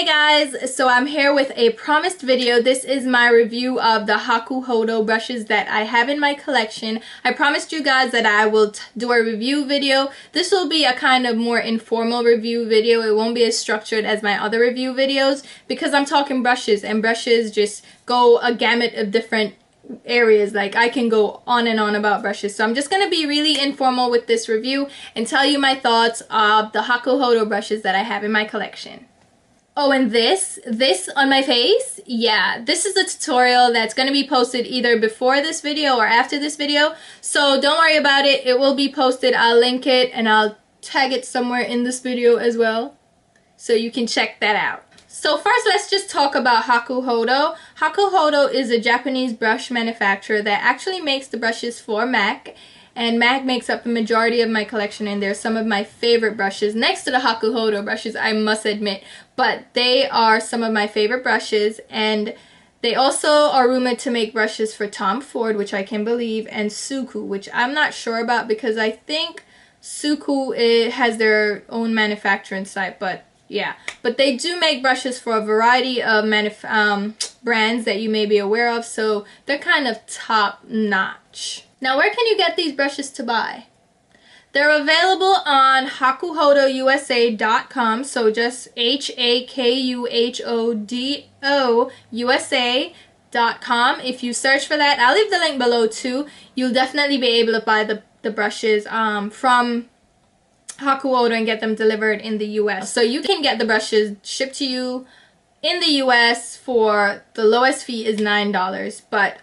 guys, so I'm here with a promised video. This is my review of the Hakuhodo brushes that I have in my collection. I promised you guys that I will do a review video. This will be a kind of more informal review video. It won't be as structured as my other review videos because I'm talking brushes, and brushes just go a gamut of different areas. Like, I can go on and on about brushes, so I'm just going to be really informal with this review and tell you my thoughts of the Hakuhodo brushes that I have in my collection. Oh, and this on my face, yeah, this is a tutorial that's going to be posted either before this video or after this video, so don't worry about it. It will be posted. I'll link it and I'll tag it somewhere in this video as well, so you can check that out. So first, let's just talk about Hakuhodo. Hakuhodo is a Japanese brush manufacturer that actually makes the brushes for MAC. And MAC makes up the majority of my collection, and they're some of my favorite brushes next to the Hakuhodo brushes, I must admit. But they are some of my favorite brushes, and they also are rumored to make brushes for Tom Ford, which I can believe, and Suku, which I'm not sure about because I think Suku has their own manufacturing site, but yeah. But they do make brushes for a variety of brands that you may be aware of, so they're kind of top notch. Now, where can you get these brushes to buy? They're available on hakuhodousa.com, so just HAKUHODO USA.com. If you search for that, I'll leave the link below too. You'll definitely be able to buy the brushes from Hakuhodo and get them delivered in the US. So you can get the brushes shipped to you in the US for the lowest fee is $9, but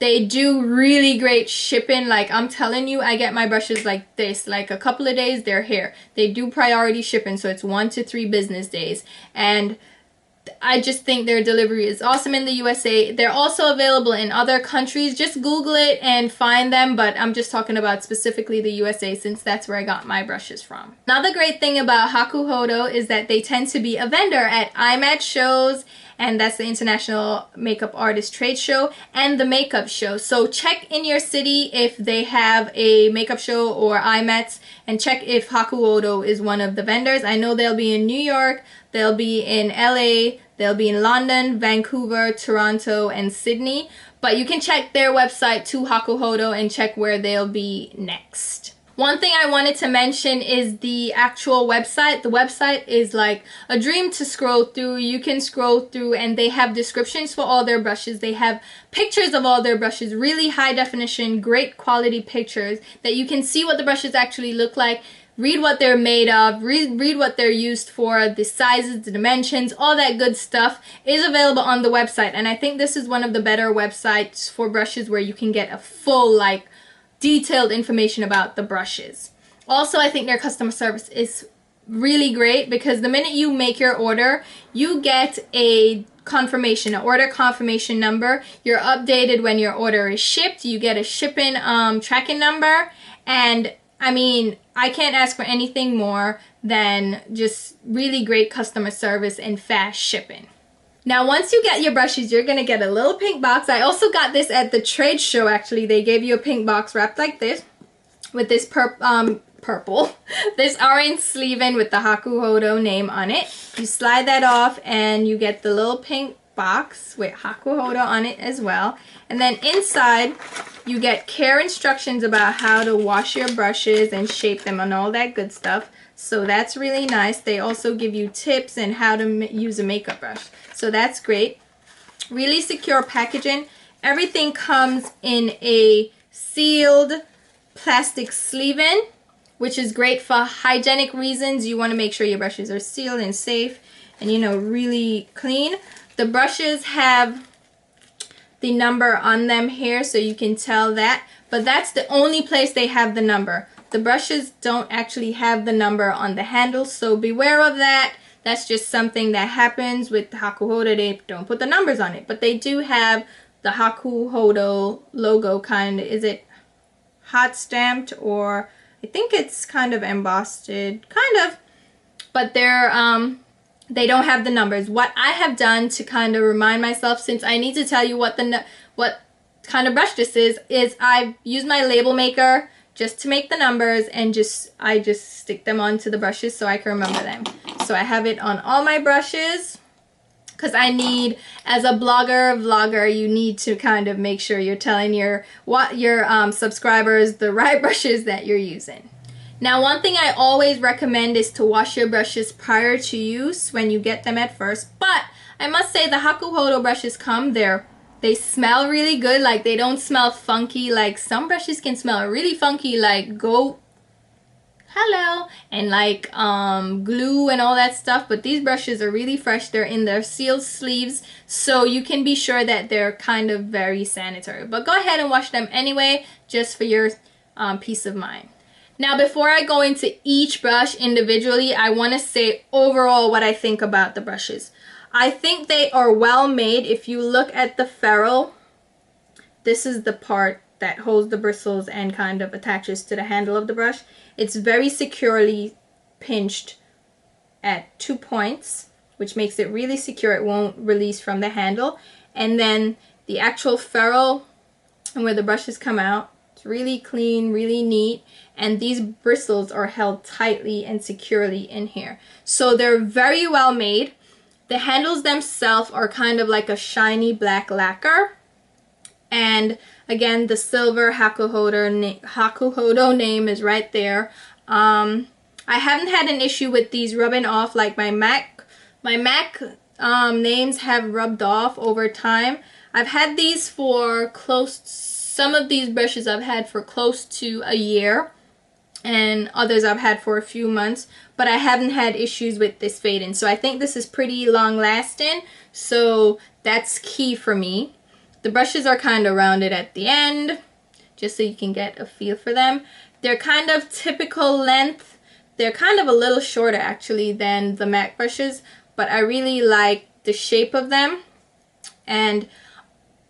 they do really great shipping. Like, I'm telling you, I get my brushes like this, like a couple of days they're here. They do priority shipping, so it's 1 to 3 business days, and I just think their delivery is awesome in the USA. They're also available in other countries. Just Google it and find them, but I'm just talking about specifically the USA since that's where I got my brushes from. Another great thing about Hakuhodo is that they tend to be a vendor at IMAT shows, and that's the International Makeup Artist Trade Show, and the Makeup Show. So check in your city if they have a makeup show or IMATs, and check if Hakuhodo is one of the vendors. I know they'll be in New York, they'll be in LA, they'll be in London, Vancouver, Toronto, and Sydney. But you can check their website to Hakuhodo and check where they'll be next. One thing I wanted to mention is the actual website. The website is like a dream to scroll through. You can scroll through, and they have descriptions for all their brushes. They have pictures of all their brushes, really high definition, great quality pictures that you can see what the brushes actually look like. Read what they're made of, read what they're used for, the sizes, the dimensions, all that good stuff is available on the website. And I think this is one of the better websites for brushes where you can get a full, like, detailed information about the brushes. Also, I think their customer service is really great because the minute you make your order, you get a confirmation, an order confirmation number. You're updated when your order is shipped. You get a shipping tracking number, and I mean, I can't ask for anything more than just really great customer service and fast shipping. Now, once you get your brushes, you're going to get a little pink box. I also got this at the trade show, actually. They gave you a pink box wrapped like this with this this orange sleeve-in with the Hakuhodo name on it. You slide that off and you get the little pink box with Hakuhodo on it as well. And then inside, you get care instructions about how to wash your brushes and shape them and all that good stuff. So that's really nice. They also give you tips and how to use a makeup brush. So that's great. Really secure packaging. Everything comes in a sealed plastic sleeve-in, which is great for hygienic reasons. You want to make sure your brushes are sealed and safe and, you know, really clean. The brushes have the number on them here, so you can tell that, but that's the only place they have the number. The brushes don't actually have the number on the handles, so beware of that. That's just something that happens with the Hakuhodo. They don't put the numbers on it, but they do have the Hakuhodo logo kind of. Is it hot stamped, or I think it's kind of embossed, kind of, but they're they don't have the numbers. What I have done to kind of remind myself, since I need to tell you what kind of brush this is I've used my label maker just to make the numbers, and I just stick them onto the brushes so I can remember them. So I have it on all my brushes. because I need, as a vlogger, you need to kind of make sure you're telling your subscribers the right brushes that you're using. Now, one thing I always recommend is to wash your brushes prior to use when you get them at first. But I must say the Hakuhodo brushes they smell really good. Like, they don't smell funky. Like, some brushes can smell really funky, like goat, hello, and like glue and all that stuff. But these brushes are really fresh. They're in their sealed sleeves, so you can be sure that they're kind of very sanitary. But go ahead and wash them anyway, just for your peace of mind. Now, before I go into each brush individually, I want to say overall what I think about the brushes. I think they are well made. If you look at the ferrule, this is the part that holds the bristles and kind of attaches to the handle of the brush. It's very securely pinched at 2 points, which makes it really secure. It won't release from the handle. And then the actual ferrule and where the brushes come out, it's really clean, really neat. And these bristles are held tightly and securely in here. So they're very well made. The handles themselves are kind of like a shiny black lacquer. And again, the silver Hakuhodo name is right there. I haven't had an issue with these rubbing off like my MAC. My MAC names have rubbed off over time. I've had these for some of these brushes I've had for close to a year. And others I've had for a few months, but I haven't had issues with this fading. So I think this is pretty long lasting, so that's key for me. The brushes are kind of rounded at the end, just so you can get a feel for them. They're kind of typical length. They're kind of a little shorter actually than the MAC brushes, but I really like the shape of them. And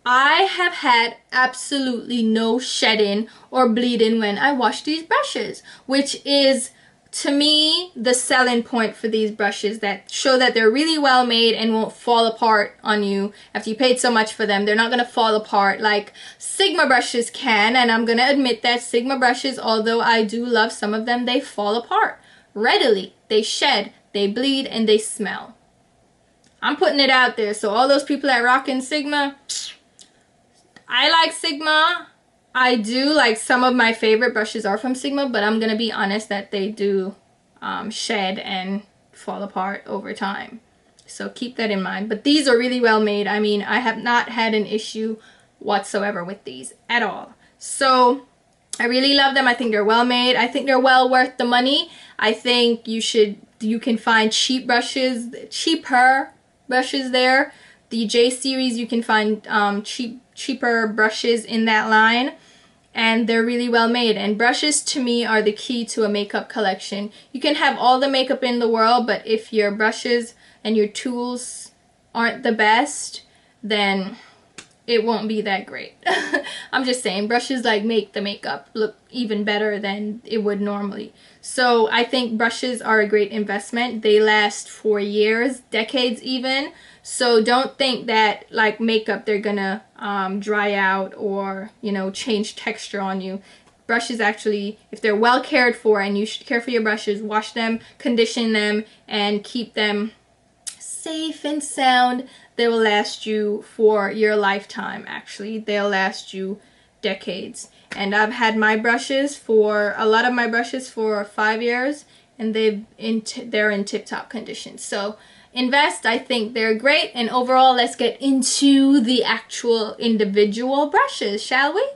I have had absolutely no shedding or bleeding when I wash these brushes, which is, to me, the selling point for these brushes, that show that they're really well made and won't fall apart on you after you paid so much for them. They're not going to fall apart like Sigma brushes can, and I'm going to admit that Sigma brushes, although I do love some of them, they fall apart readily. They shed, they bleed, and they smell. I'm putting it out there, so all those people that rockin' Sigma, I like Sigma. I do like some of my favorite brushes are from Sigma, but I'm going to be honest that they do shed and fall apart over time. So keep that in mind. But these are really well made. I mean, I have not had an issue whatsoever with these at all. So I really love them. I think they're well made. I think they're well worth the money. I think you can find cheaper brushes there. The J series, you can find cheaper brushes in that line, and they're really well made. And brushes, to me, are the key to a makeup collection. You can have all the makeup in the world, but if your brushes and your tools aren't the best, then it won't be that great. I'm just saying, brushes like make the makeup look even better than it would normally. So I think brushes are a great investment. They last for years, decades even. So don't think that like makeup they're gonna dry out or, you know, change texture on you. Brushes actually, if they're well cared for, and you should care for your brushes, wash them, condition them, and keep them safe and sound, they will last you for your lifetime. Actually, they'll last you decades. And I've had my brushes for, a lot of my brushes for 5 years, and they're in tip-top condition. So invest. I think they're great. And overall, let's get into the actual individual brushes, shall we?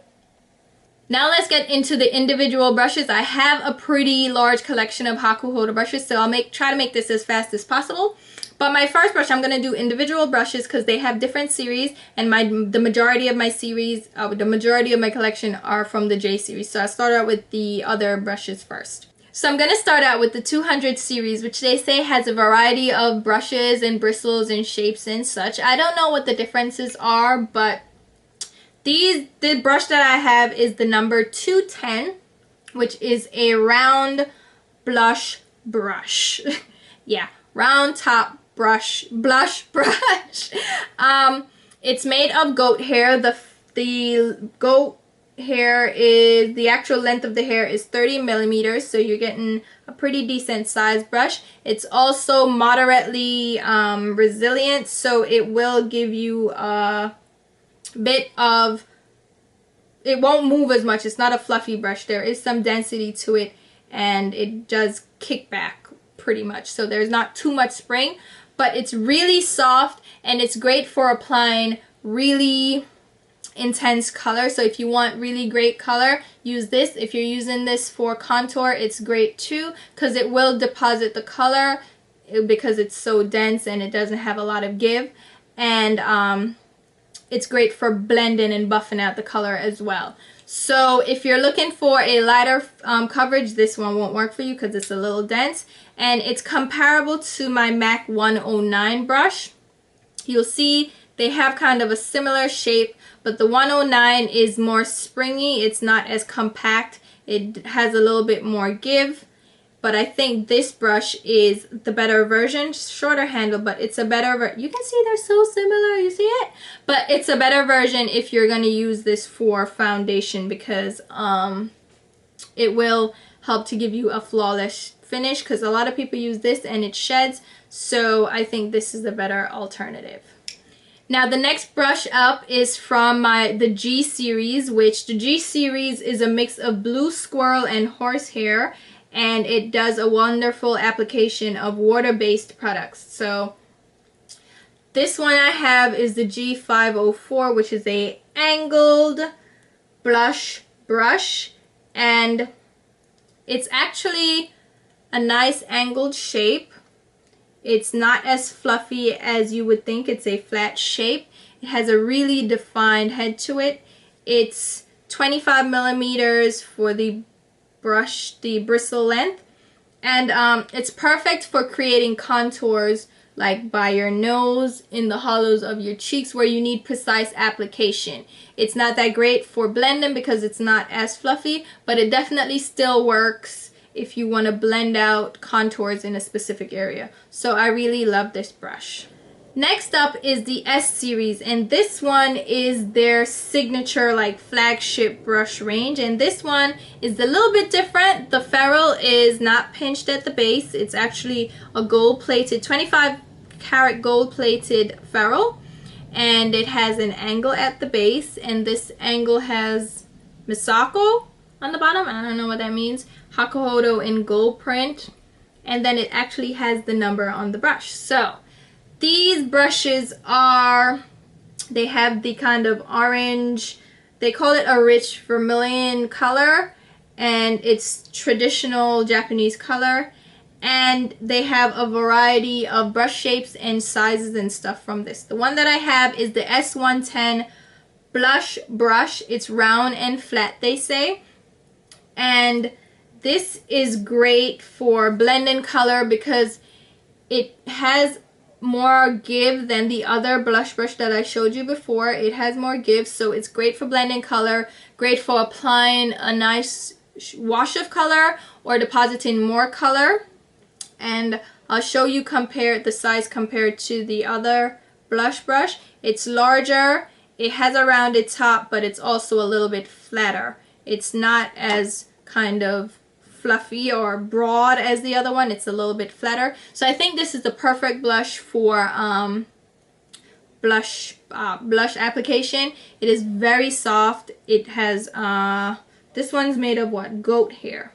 Now let's get into the individual brushes. I have a pretty large collection of Hakuhodo brushes, so I'll try to make this as fast as possible. But my first brush, I'm going to do individual brushes because they have different series, and the majority of my series, the majority of my collection are from the J series. So I'll start out with the other brushes first. So I'm going to start out with the 200 series, which they say has a variety of brushes and bristles and shapes and such. I don't know what the differences are, but the brush that I have is the number 210, which is a round blush brush. Yeah, round top blush brush. It's made of goat hair. The goat hair is, the actual length of the hair is 30 millimeters, so you're getting a pretty decent size brush. It's also moderately resilient, so it will give you a bit of, it won't move as much. It's not a fluffy brush. There is some density to it, and it does kick back pretty much, so there's not too much spring, but it's really soft and it's great for applying really intense color. So if you want really great color, use this. If you're using this for contour, it's great too, because it will deposit the color because it's so dense and it doesn't have a lot of give, and it's great for blending and buffing out the color as well. So if you're looking for a lighter coverage, this one won't work for you because it's a little dense, and it's comparable to my MAC 109 brush. You'll see they have kind of a similar shape, but the 109 is more springy. It's not as compact. It has a little bit more give, but I think this brush is the better version. Shorter handle, but it's a better you can see they're so similar, you see it? But it's a better version if you're going to use this for foundation, because it will help to give you a flawless finish, because a lot of people use this and it sheds, so I think this is the better alternative. Now the next brush up is from the G series, which the G series is a mix of blue squirrel and horsehair, and it does a wonderful application of water-based products. So this one I have is the G504, which is a angled blush brush, and it's actually a nice angled shape. It's not as fluffy as you would think. It's a flat shape. It has a really defined head to it. It's 25 millimeters for the brush, the bristle length, and it's perfect for creating contours like by your nose, in the hollows of your cheeks where you need precise application. It's not that great for blending because it's not as fluffy, but it definitely still works if you want to blend out contours in a specific area. So I really love this brush. Next up is the S series, and this one is their signature like flagship brush range, and this one is a little bit different. The ferrule is not pinched at the base. It's actually a gold plated, 25 karat gold plated ferrule, and it has an angle at the base, and this angle has Misako on the bottom. I don't know what that means. Hakuhodo in gold print, and then it actually has the number on the brush. So these brushes they have the kind of orange, they call it a rich vermilion color, and it's traditional Japanese color, and they have a variety of brush shapes and sizes and stuff from this. The one that I have is the S110 blush brush. It's round and flat, they say, and this is great for blending color because it has more give than the other blush brush that I showed you before. It has more give, so it's great for blending color, great for applying a nice wash of color or depositing more color. And I'll show you the size compared to the other blush brush. It's larger, it has a rounded top, but it's also a little bit flatter. It's not as kind of fluffy or broad as the other one. It's a little bit flatter. So I think this is the perfect blush for blush application. It is very soft. It has this one's made of what? Goat hair.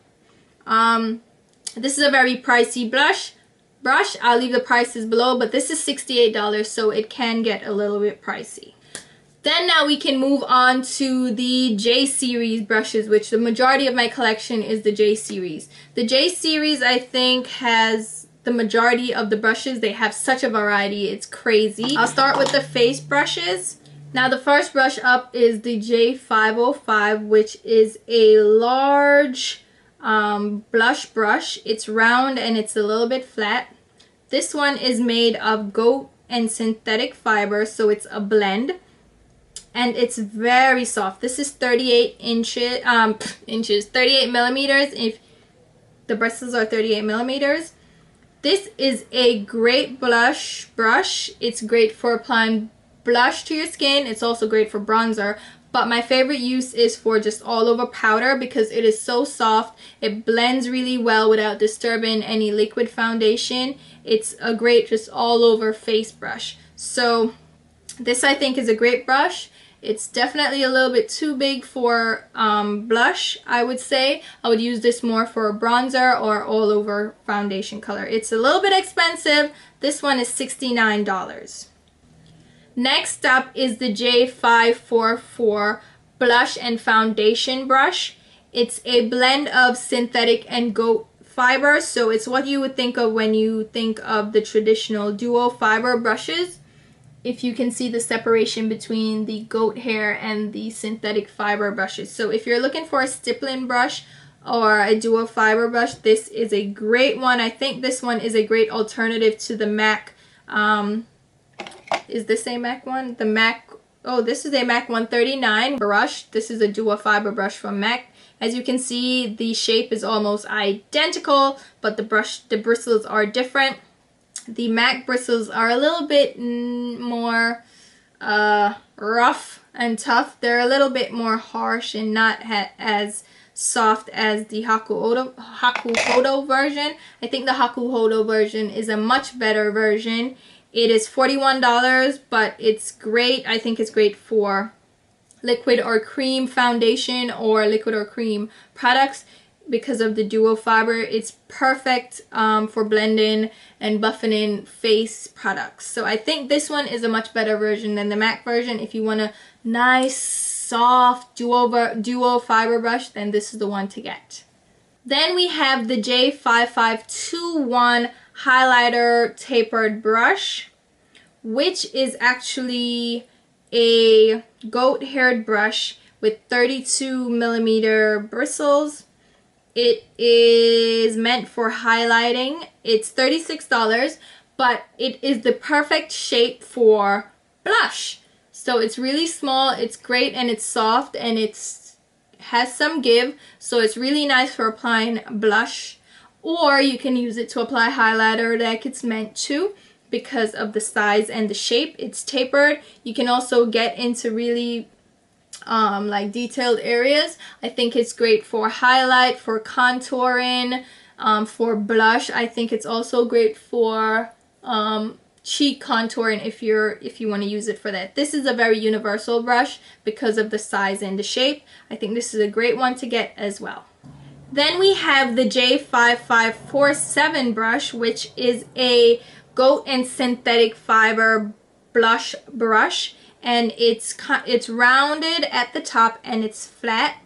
This is a very pricey brush. I'll leave the prices below, but this is $68, so it can get a little bit pricey. Then now we can move on to the J series brushes, which the majority of my collection is the J series. The J series, I think, has the majority of the brushes. They have such a variety, it's crazy. I'll start with the face brushes. Now the first brush up is the J505, which is a large blush brush. It's round and it's a little bit flat. This one is made of goat and synthetic fiber, so it's a blend. And it's very soft. This is 38 38 millimeters. If the bristles are 38 millimeters. This is a great blush brush. It's great for applying blush to your skin. It's also great for bronzer. but my favorite use is for just all over powder because it is so soft. It blends really well without disturbing any liquid foundation. It's a great just all over face brush. So this I think is a great brush. It's definitely a little bit too big for blush, I would say. I would use this more for a bronzer or all over foundation color. It's a little bit expensive. This one is $69. Next up is the J544 blush and foundation brush. It's a blend of synthetic and goat fiber, so it's what you would think of when you think of the traditional duo fiber brushes. If you can see the separation between the goat hair and the synthetic fiber brushes. So if you're looking for a stippling brush or a duo fiber brush, this is a great one. I think this one is a great alternative to the MAC. Is this a MAC one? The MAC, oh, this is a MAC 139 brush. This is a duo fiber brush from MAC. As you can see, the shape is almost identical, but the bristles are different. The MAC bristles are a little bit more rough and tough. They're a little bit more harsh and not as soft as the Hakuhodo version. I think the Hakuhodo version is a much better version. It is $41, but it's great. I think it's great for liquid or cream foundation or liquid or cream products. Because of the duo fiber, it's perfect for blending and buffing face products. So I think this one is a much better version than the MAC version. If you want a nice, soft duo fiber brush, then this is the one to get. Then we have the J5521 highlighter tapered brush, which is actually a goat-haired brush with 32mm bristles. It is meant for highlighting. It's $36, but it is the perfect shape for blush. So it's really small, it's great, and it's soft, and it's has some give. So it's really nice for applying blush, or you can use it to apply highlighter like it's meant to because of the size and the shape. It's tapered. You can also get into really like detailed areas. I think it's great for highlight, for contouring, for blush. I think it's also great for cheek contouring if you want to use it for that. This is a very universal brush because of the size and the shape. I think this is a great one to get as well. Then we have the J5547 brush, which is a goat and synthetic fiber blush brush. And it's rounded at the top and it's flat,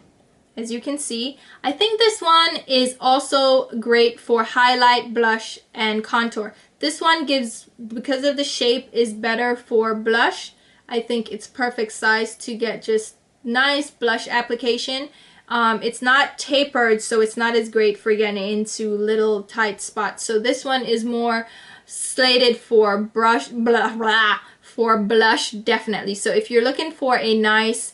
as you can see. I think this one is also great for highlight, blush, and contour. This one gives, because of the shape, is better for blush. I think it's perfect size to get just nice blush application. It's not tapered, so it's not as great for getting into little tight spots. So this one is more slated for blush, definitely. So if you're looking for a nice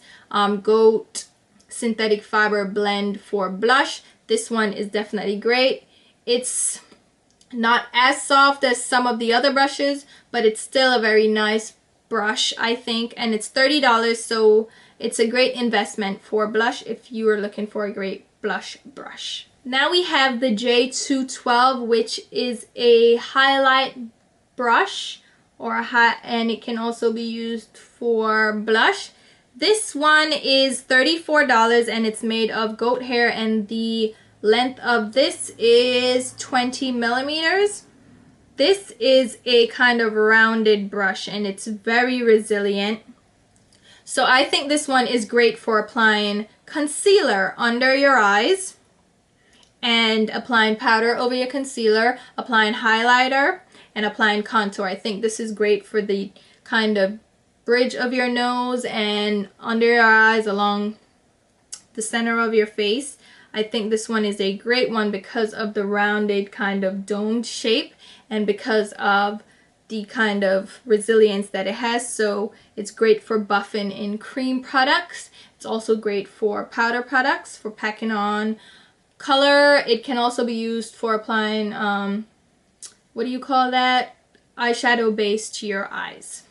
goat synthetic fiber blend for blush, this one is definitely great. It's not as soft as some of the other brushes, but it's still a very nice brush, I think, and it's $30, so it's a great investment for blush if you are looking for a great blush brush. Now we have the J212, which is a highlight brush, and it can also be used for blush. This one is $34 and it's made of goat hair, and the length of this is 20mm. This is a kind of rounded brush and it's very resilient. So I think this one is great for applying concealer under your eyes and applying powder over your concealer, applying highlighter, and applying contour. I think this is great for the kind of bridge of your nose and under your eyes, along the center of your face. I think this one is a great one because of the rounded kind of domed shape and because of the kind of resilience that it has. So it's great for buffing in cream products. It's also great for powder products, for packing on color. It can also be used for applying what do you call that? Eyeshadow base to your eyes.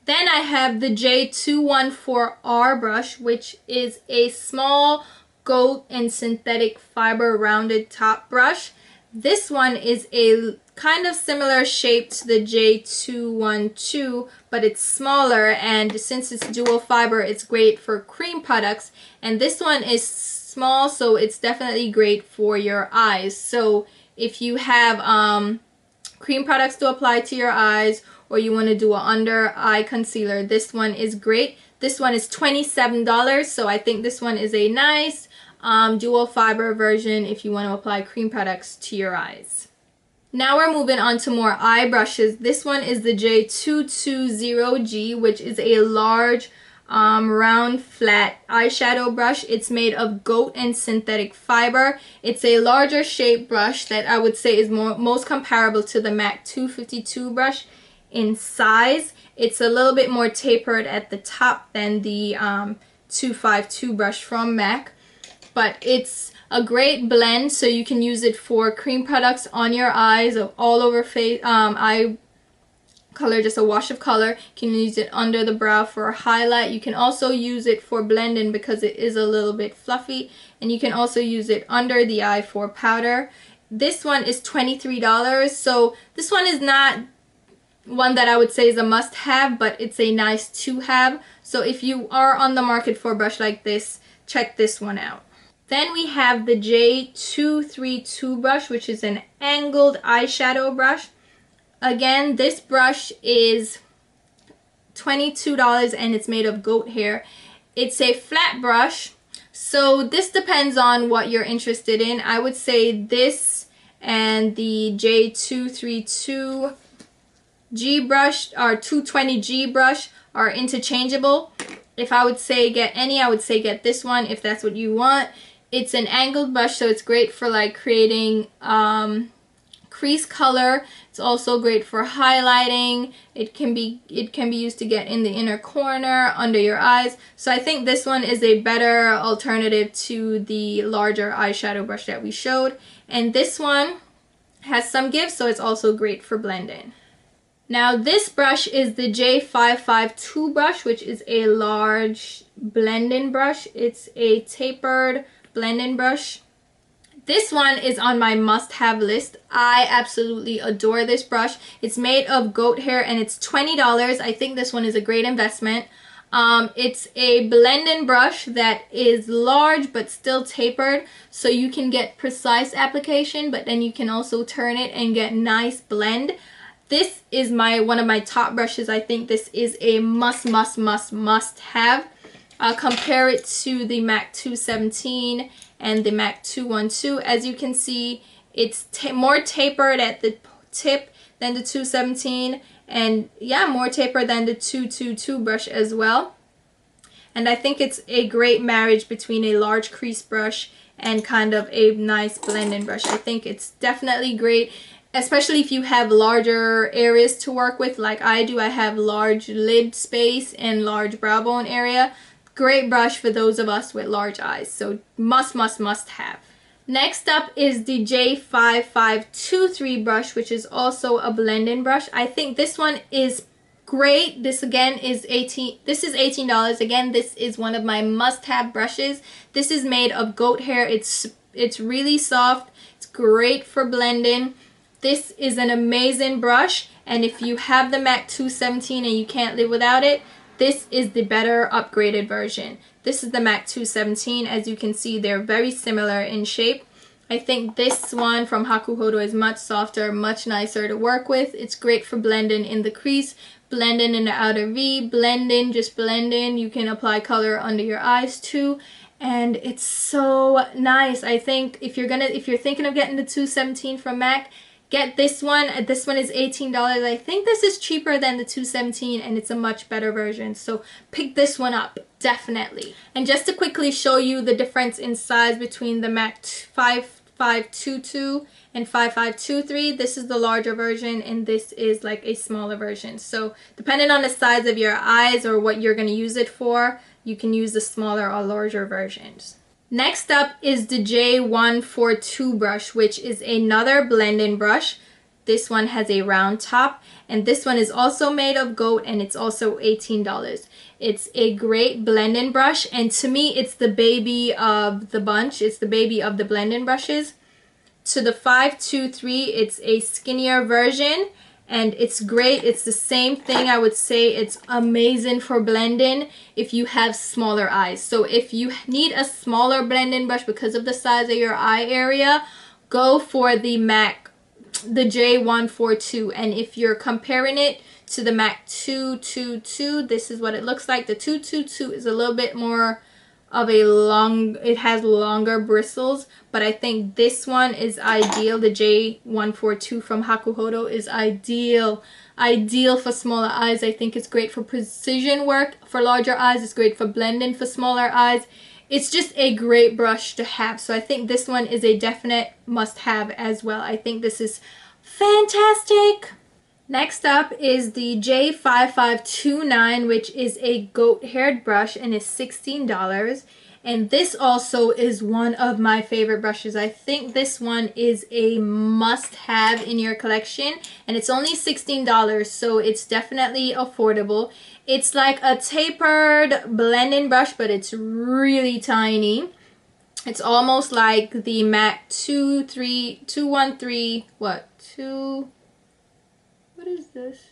Then I have the J214R brush, which is a small goat and synthetic fiber rounded top brush. This one is a kind of similar shape to the J212, but it's smaller, and since it's dual fiber, it's great for cream products. And this one is small, so it's definitely great for your eyes. So if you have cream products to apply to your eyes, or you want to do an under eye concealer, this one is great. This one is $27, so I think this one is a nice dual fiber version if you want to apply cream products to your eyes. Now we're moving on to more eye brushes. This one is the J220G, which is a large round flat eyeshadow brush. It's made of goat and synthetic fiber. It's a larger shape brush that I would say is most comparable to the MAC 252 brush in size. It's a little bit more tapered at the top than the 252 brush from MAC, but it's a great blend, so you can use it for cream products on your eyes, all over face, eye color, just a wash of color. You can use it under the brow for a highlight. You can also use it for blending because it is a little bit fluffy, and you can also use it under the eye for powder. This one is $23, so this one is not one that I would say is a must-have, but it's a nice to-have. So if you are on the market for a brush like this, check this one out. Then we have the J232 brush, which is an angled eyeshadow brush. Again, this brush is $22 and it's made of goat hair. It's a flat brush, so this depends on what you're interested in. I would say this and the J232G brush or 220G brush are interchangeable. If I would say get any, I would say get this one if that's what you want. It's an angled brush, so it's great for like creating crease color. It's also great for highlighting. It can be used to get in the inner corner, under your eyes. So I think this one is a better alternative to the larger eyeshadow brush that we showed. And this one has some give, so it's also great for blending. Now this brush is the J552 brush, which is a large blending brush. It's a tapered blending brush. This one is on my must-have list. I absolutely adore this brush. It's made of goat hair and it's $20. I think this one is a great investment. It's a blending brush that is large but still tapered, so you can get precise application, but then you can also turn it and get nice blend. This is one of my top brushes. I think this is a must have. Compare it to the MAC 217 and the MAC 212. As you can see, it's more tapered at the tip than the 217, and yeah, more tapered than the 222 brush as well. And I think it's a great marriage between a large crease brush and kind of a nice blending brush. I think it's definitely great, especially if you have larger areas to work with like I do. I have large lid space and large brow bone area. Great brush for those of us with large eyes, so must have. Next up is the J5523 brush, which is also a blending brush. I think this one is great. This again is $18. Again, this is one of my must-have brushes. This is made of goat hair. It's really soft. It's great for blending. This is an amazing brush, and if you have the MAC 217 and you can't live without it, this is the better upgraded version. This is the MAC 217. As you can see, they're very similar in shape. I think this one from Hakuhodo is much softer, much nicer to work with. It's great for blending in the crease, blending in the outer V, just blending. You can apply color under your eyes too, and it's so nice. I think if you're thinking of getting the 217 from MAC, get this one. This one is $18. I think this is cheaper than the 217 and it's a much better version. So pick this one up, definitely. And just to quickly show you the difference in size between the MAC 5522 and 5523, this is the larger version and this is like a smaller version. So depending on the size of your eyes or what you're going to use it for, you can use the smaller or larger versions. Next up is the J142 brush, which is another blending brush. This one has a round top, and this one is also made of goat, and it's also $18. It's a great blending brush, and to me it's the baby of the bunch. It's the baby of the blending brushes. To the 523, it's a skinnier version, and it's great. It's the same thing. I would say it's amazing for blending if you have smaller eyes. So if you need a smaller blending brush because of the size of your eye area, go for the J142. And if you're comparing it to the MAC 222, this is what it looks like. The 222 is a little bit more of a it has longer bristles, but I think this one is ideal. The J142 from Hakuhodo is ideal for smaller eyes. I think it's great for precision work for larger eyes. It's great for blending for smaller eyes. It's just a great brush to have. So I think this one is a definite must-have as well. I think this is fantastic. Next up is the J5529, which is a goat-haired brush, and is $16. And this also is one of my favorite brushes. I think this one is a must-have in your collection, and it's only $16, so it's definitely affordable. It's like a tapered blending brush, but it's really tiny. It's almost like the MAC 213, what is this?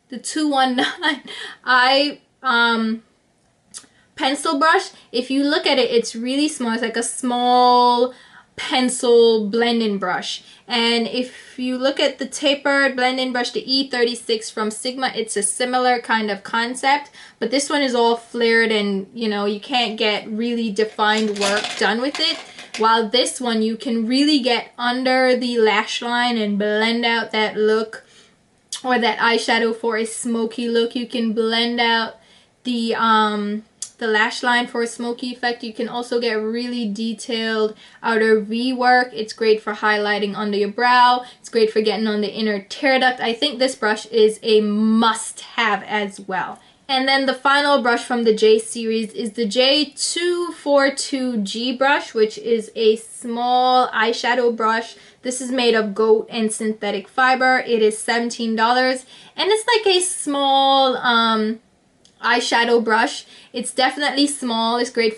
The 219 pencil brush. If you look at it, it's really small. It's like a small pencil blending brush. And if you look at the tapered blending brush, the E36 from Sigma, it's a similar kind of concept, but this one is all flared, and you can't get really defined work done with it. While this one, you can really get under the lash line and blend out that look, or that eyeshadow for a smoky look. You can blend out the lash line for a smoky effect. You can also get really detailed outer V work. It's great for highlighting under your brow. It's great for getting on the inner tear duct. I think this brush is a must-have as well. And then the final brush from the J series is the J242G brush, which is a small eyeshadow brush. This is made of goat and synthetic fiber. It is $17, and it's like a small eyeshadow brush. It's definitely small. It's great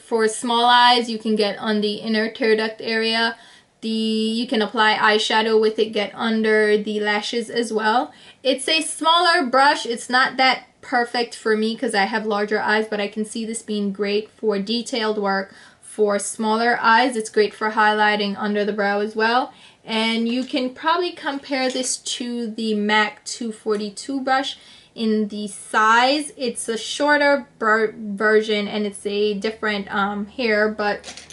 for small eyes. You can get on the inner tear duct area. You can apply eyeshadow with it, get under the lashes as well. It's a smaller brush. It's not that perfect for me because I have larger eyes, but I can see this being great for detailed work for smaller eyes. It's great for highlighting under the brow as well. And you can probably compare this to the MAC 242 brush in the size. It's a shorter version, and it's a different hair, but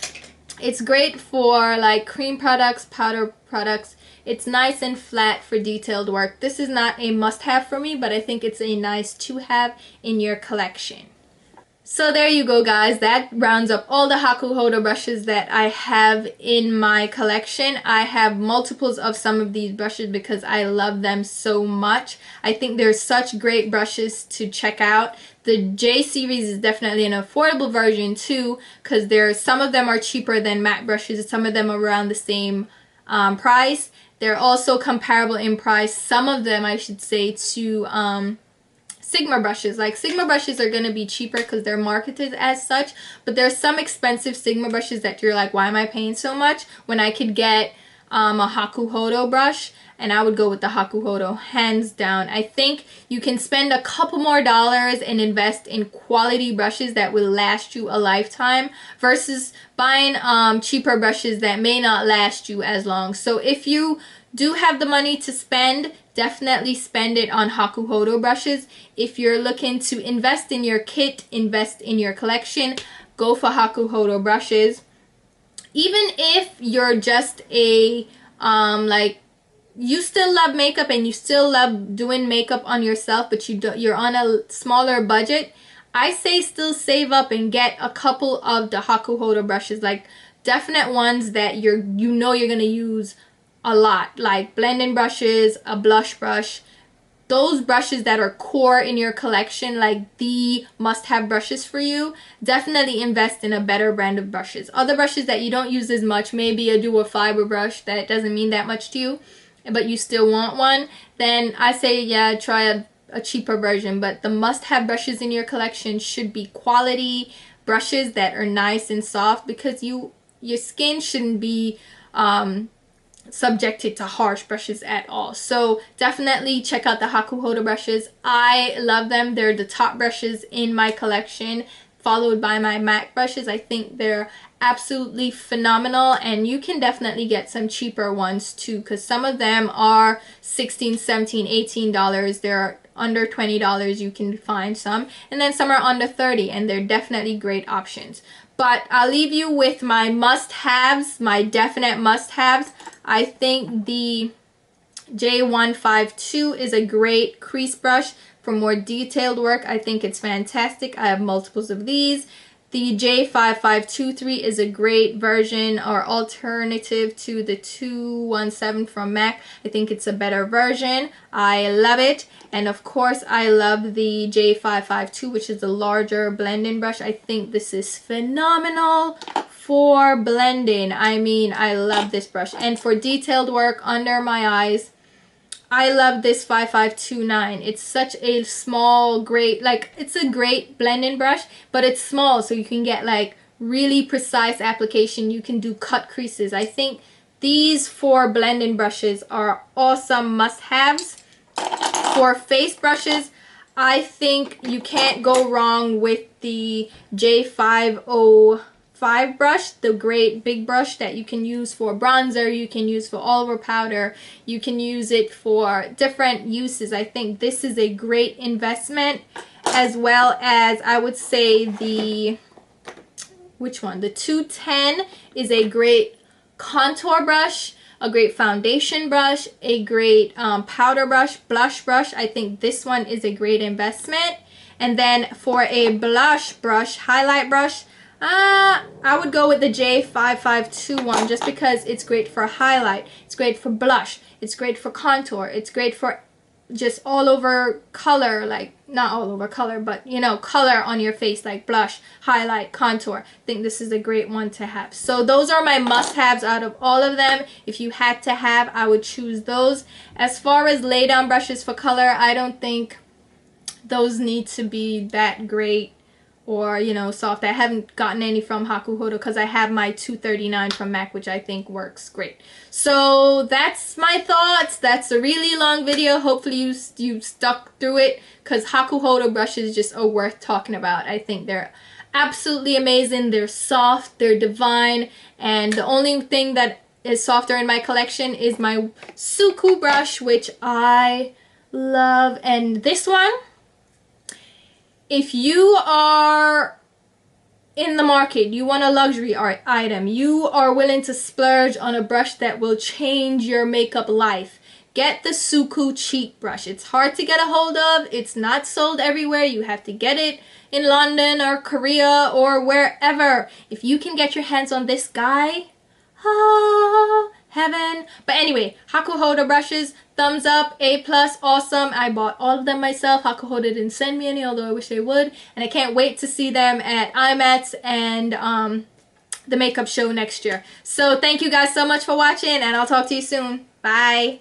it's great for like cream products, powder products. It's nice and flat for detailed work. This is not a must-have for me, but I think it's a nice to have in your collection. So there you go, guys. That rounds up all the Hakuhodo brushes that I have in my collection. I have multiples of some of these brushes because I love them so much. I think they're such great brushes to check out. The J series is definitely an affordable version too, because some of them are cheaper than MAC brushes. Some of them are around the same price. They're also comparable in price, some of them I should say, to Sigma brushes. Like Sigma brushes are going to be cheaper because they're marketed as such, but there's some expensive Sigma brushes that you're like, why am I paying so much when I could get a Hakuhodo brush? And I would go with the Hakuhodo hands down. I think you can spend a couple more dollars and invest in quality brushes that will last you a lifetime versus buying cheaper brushes that may not last you as long. So if you do have the money to spend, definitely spend it on Hakuhodo brushes. If you're looking to invest in your kit, invest in your collection, go for Hakuhodo brushes. Even if you're just a you still love makeup and you still love doing makeup on yourself, but you're on a smaller budget, I say still save up and get a couple of the Hakuhodo brushes, like definite ones that you're gonna use a lot, like blending brushes, a blush brush. Those brushes that are core in your collection, like the must-have brushes for you, definitely invest in a better brand of brushes. Other brushes that you don't use as much, maybe a dual fiber brush that doesn't mean that much to you, but you still want one, then I say yeah, try a cheaper version. But the must-have brushes in your collection should be quality brushes that are nice and soft, because your skin shouldn't be subjected to harsh brushes at all. So definitely check out the Hakuhodo brushes. I love them. They're the top brushes in my collection, followed by my MAC brushes. I think they're absolutely phenomenal, and you can definitely get some cheaper ones too, because some of them are $16, $17, $18. They're under $20. You can find some, and then some are under $30, and they're definitely great options. But I'll leave you with my must-haves, my definite must-haves. I think the J152 is a great crease brush for more detailed work. I think it's fantastic. I have multiples of these. The J5523 is a great version or alternative to the 217 from MAC. I think it's a better version. I love it. And of course, I love the J552, which is a larger blending brush. I think this is phenomenal for blending. I mean, I love this brush. And for detailed work under my eyes, I love this 5529. It's such a small, great, like, it's a great blending brush, but it's small, so you can get like really precise application. You can do cut creases. I think these 4 blending brushes are awesome must-haves. For face brushes, I think you can't go wrong with the J505 brush, the great big brush that you can use for bronzer, you can use for all over powder, you can use it for different uses. I think this is a great investment, as well as I would say the, which one? The 210 is a great contour brush, a great foundation brush, a great powder brush, blush brush. I think this one is a great investment. And then for a blush brush, highlight brush, I would go with the J5521 just because it's great for highlight, it's great for blush, it's great for contour, it's great for just all over color, like not all over color, but you know, color on your face, like blush, highlight, contour. I think this is a great one to have. So those are my must-haves out of all of them. If you had to have, I would choose those. As far as lay down brushes for color, I don't think those need to be that great or, you know, soft. I haven't gotten any from Hakuhodo because I have my 239 from MAC, which I think works great. So that's my thoughts. That's a really long video. Hopefully you stuck through it, because Hakuhodo brushes just are worth talking about. I think they're absolutely amazing. They're soft, they're divine, and the only thing that is softer in my collection is my Suku brush, which I love. And this one, if you are in the market, you want a luxury item, you are willing to splurge on a brush that will change your makeup life, get the Suku cheek brush. It's hard to get a hold of. It's not sold everywhere. You have to get it in London or Korea or wherever. If you can get your hands on this guy, heaven. But anyway, Hakuhodo brushes, thumbs up, A+, awesome. I bought all of them myself. Hakuhodo didn't send me any, although I wish they would. And I can't wait to see them at IMATS and the makeup show next year. So thank you guys so much for watching, and I'll talk to you soon. Bye.